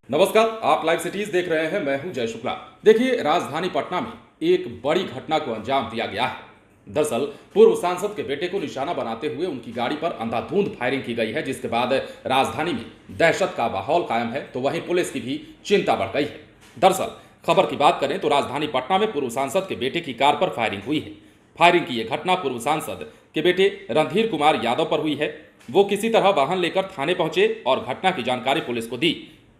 नमस्कार, आप live cities देख रहे हैं। मैं हूं जय शुक्ला। देखिए, राजधानी पटना में एक बड़ी घटना को अंजाम दिया गया है। दरअसल पूर्व सांसद के बेटे को निशाना बनाते हुए उनकी गाड़ी पर अंधाधुंध फायरिंग की गई है, जिसके बाद राजधानी में दहशत का माहौल कायम है, तो वहीं पुलिस की भी चिंता बढ़ गई है। दरअसल खबर की बात करें तो राजधानी पटना में पूर्व सांसद के बेटे की कार पर फायरिंग हुई है। फायरिंग की यह घटना पूर्व सांसद के बेटे रणधीर कुमार यादव पर हुई है। वो किसी तरह वाहन लेकर थाने पहुंचे और घटना की जानकारी पुलिस को दी।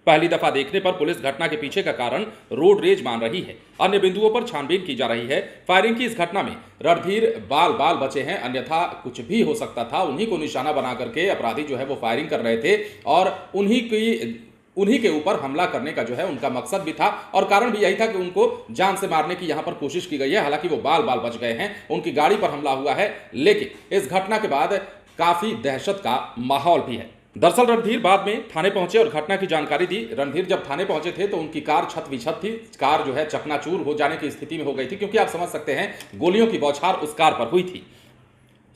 पहली दफा देखने पर पुलिस घटना के पीछे का कारण रोड रेज मान रही है। अन्य बिंदुओं पर छानबीन की जा रही है। फायरिंग की इस घटना में रणधीर बाल बाल बचे हैं, अन्यथा कुछ भी हो सकता था। उन्हीं को निशाना बना करके अपराधी जो है वो फायरिंग कर रहे थे और उन्हीं के ऊपर हमला करने का जो है उनका मकसद भी था और कारण भी यही था कि उनको जान से मारने की यहां पर कोशिश की गई है। हालांकि वो बाल बाल बच गए हैं, उनकी गाड़ी पर हमला हुआ है, लेकिन इस घटना के बाद काफी दहशत का माहौल भी है। दरअसल रणधीर बाद में थाने पहुंचे और घटना की जानकारी दी। रणधीर जब थाने पहुंचे थे तो उनकी कार छत विछत थी। कार जो है चकनाचूर हो जाने की स्थिति में हो गई थी, क्योंकि आप समझ सकते हैं गोलियों की बौछार उस कार पर हुई थी।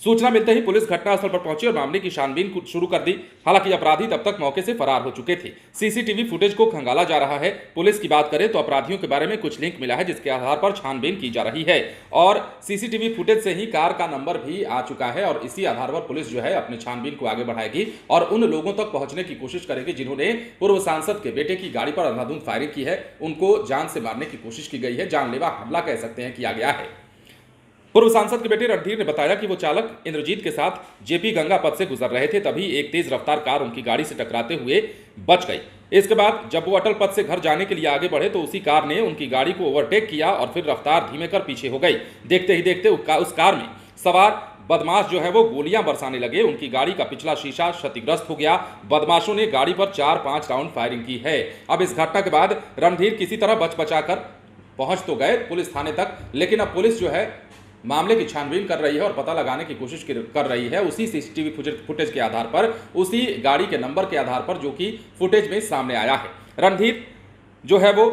सूचना मिलते ही पुलिस घटनास्थल पर पहुंची और मामले की छानबीन शुरू कर दी। हालांकि अपराधी तब तक मौके से फरार हो चुके थे। सीसीटीवी फुटेज को खंगाला जा रहा है। पुलिस की बात करें तो अपराधियों के बारे में कुछ लिंक मिला है, जिसके आधार पर छानबीन की जा रही है और सीसीटीवी फुटेज से ही कार का नंबर भी आ चुका है और इसी आधार पर पुलिस जो है अपनी छानबीन को आगे बढ़ाएगी और उन लोगों तक पहुंचने की कोशिश करेगी जिन्होंने पूर्व सांसद के बेटे की गाड़ी पर अंधाधुंध फायरिंग की है। उनको जान से मारने की कोशिश की गई है, जानलेवा हमला कह सकते हैं किया गया है। पूर्व सांसद के बेटे रणधीर ने बताया कि वो चालक इंद्रजीत के साथ जेपी गंगा पथ से गुजर रहे थे, तभी एक तेज रफ्तार कार उनकी गाड़ी से टकराते हुए बच गई। इसके बाद जब वो अटल पथ से घर जाने के लिए आगे बढ़े तो उसी कार ने उनकी गाड़ी को ओवरटेक किया और फिर रफ्तार धीमे कर पीछे हो गई। देखते ही देखते उस कार में सवार बदमाश जो है वो गोलियां बरसाने लगे। उनकी गाड़ी का पिछला शीशा क्षतिग्रस्त हो गया। बदमाशों ने गाड़ी पर 4-5 राउंड फायरिंग की है। अब इस घटना के बाद रणधीर किसी तरह बच बचाकर पहुंच तो गए पुलिस थाने तक, लेकिन अब पुलिस जो है मामले की छानबीन कर रही है और पता लगाने की कोशिश कर रही है उसी सीसीटीवी फुटेज के आधार पर, उसी गाड़ी के नंबर के आधार पर जो कि फुटेज में सामने आया है। रणधीर जो है वो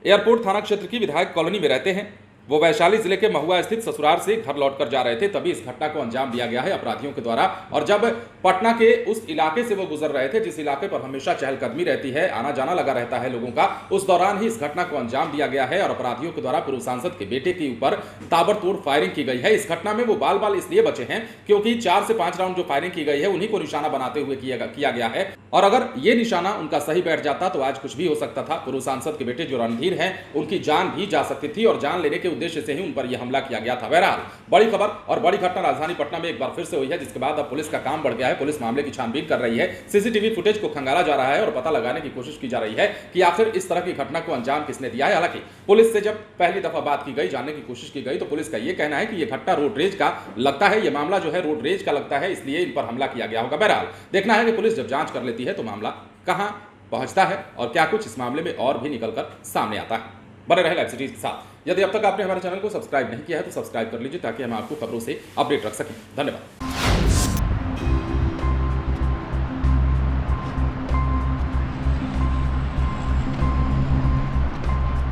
एयरपोर्ट थाना क्षेत्र की विधायक कॉलोनी में रहते हैं। वो वैशाली जिले के महुआ स्थित ससुराल से घर लौटकर जा रहे थे, तभी इस घटना को अंजाम दिया गया है अपराधियों के द्वारा। और जब पटना के उस इलाके से वो गुजर रहे थे जिस इलाके पर हमेशा चहलकदमी रहती है, आना जाना लगा रहता है लोगों का, उस दौरान ही इस घटना को अंजाम दिया गया है और अपराधियों के द्वारा पूर्व सांसद के बेटे के ऊपर ताबड़तोड़ फायरिंग की गई है। इस घटना में वो बाल बाल इसलिए बचे हैं क्योंकि 4 से 5 राउंड जो फायरिंग की गई है उन्हीं को निशाना बनाते हुए किया गया है और अगर ये निशाना उनका सही बैठ जाता तो आज कुछ भी हो सकता था। पूर्व सांसद के बेटे जो रणधीर हैं उनकी जान भी जा सकती थी और जान लेने के उद्देश्य से ही उन पर यह हमला किया गया था। बहरहाल बड़ी खबर और बड़ी घटना राजधानी पटना में एक बार फिर से हुई है, जिसके बाद अब पुलिस का काम बढ़ गया है। पुलिस मामले की छानबीन कर रही है। सीसीटीवी फुटेज को खंगाला जा रहा है और पता लगाने की कोशिश की जा रही है कि आखिर इस तरह की घटना को अंजाम किसने दिया है। हालांकि पुलिस से जब पहली दफा बात की गई, जानने की कोशिश की गई, तो पुलिस का यह कहना है कि यह घटना रोड रेज का लगता है, यह मामला जो है रोड रेज का लगता है, इसलिए इन पर हमला किया गया होगा। बहरहाल देखना है कि पुलिस जब जांच कर लेती है तो मामला कहां पहुंचता है और क्या कुछ इस मामले में और भी निकलकर सामने आता है। बने रहे लाइव सिटीज के साथ। यदि अब तक आपने हमारे चैनल को सब्सक्राइब नहीं किया है तो सब्सक्राइब कर लीजिए ताकि हम आपको खबरों से अपडेट रख सकें। धन्यवाद।